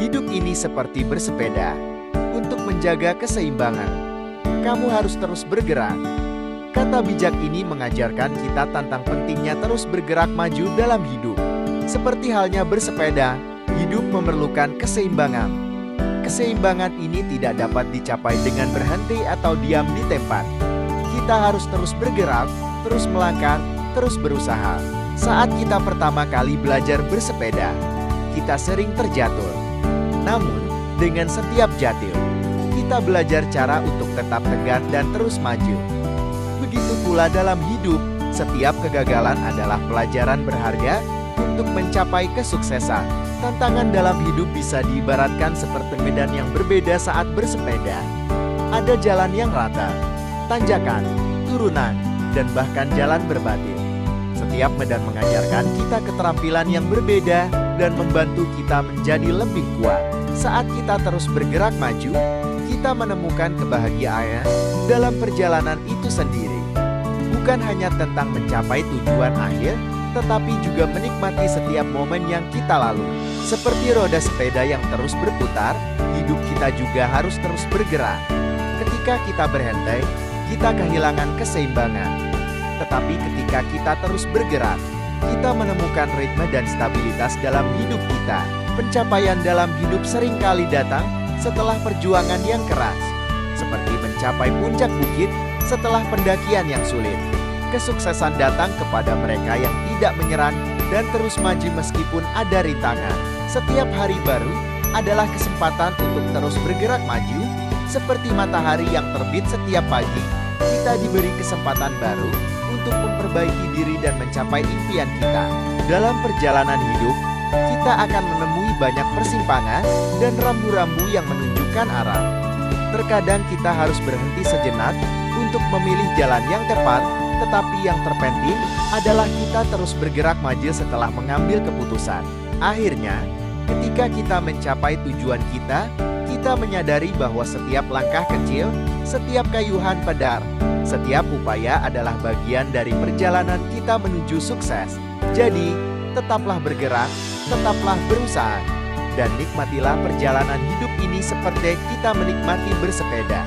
Hidup ini seperti bersepeda. Untuk menjaga keseimbangan, kamu harus terus bergerak. Kata bijak ini mengajarkan kita tentang pentingnya terus bergerak maju dalam hidup. Seperti halnya bersepeda, hidup memerlukan keseimbangan. Keseimbangan ini tidak dapat dicapai dengan berhenti atau diam di tempat. Kita harus terus bergerak, terus melangkah, terus berusaha. Saat kita pertama kali belajar bersepeda, kita sering terjatuh. Namun, dengan setiap jatuh, kita belajar cara untuk tetap tegak dan terus maju. Begitu pula dalam hidup, setiap kegagalan adalah pelajaran berharga untuk mencapai kesuksesan. Tantangan dalam hidup bisa diibaratkan seperti medan yang berbeda saat bersepeda. Ada jalan yang rata, tanjakan, turunan, dan bahkan jalan berbatu. Setiap medan mengajarkan kita keterampilan yang berbeda dan membantu kita menjadi lebih kuat. Saat kita terus bergerak maju, kita menemukan kebahagiaan dalam perjalanan itu sendiri. Bukan hanya tentang mencapai tujuan akhir, tetapi juga menikmati setiap momen yang kita lalui. Seperti roda sepeda yang terus berputar, hidup kita juga harus terus bergerak. Ketika kita berhenti, kita kehilangan keseimbangan. Tetapi ketika kita terus bergerak, kita menemukan ritme dan stabilitas dalam hidup kita. Pencapaian dalam hidup seringkali datang setelah perjuangan yang keras, seperti mencapai puncak bukit setelah pendakian yang sulit. Kesuksesan datang kepada mereka yang tidak menyerah dan terus maju meskipun ada rintangan. Setiap hari baru adalah kesempatan untuk terus bergerak maju, seperti matahari yang terbit setiap pagi. Kita diberi kesempatan baru untuk memperbaiki diri dan mencapai impian kita. Dalam perjalanan hidup, kita akan menemui banyak persimpangan dan rambu-rambu yang menunjukkan arah. Terkadang kita harus berhenti sejenak untuk memilih jalan yang tepat, tetapi yang terpenting adalah kita terus bergerak maju setelah mengambil keputusan. Akhirnya, ketika kita mencapai tujuan kita menyadari bahwa setiap langkah kecil, setiap kayuhan pedar, setiap upaya adalah bagian dari perjalanan kita menuju sukses. Jadi, tetaplah bergerak, tetaplah berusaha, dan nikmatilah perjalanan hidup ini seperti kita menikmati bersepeda.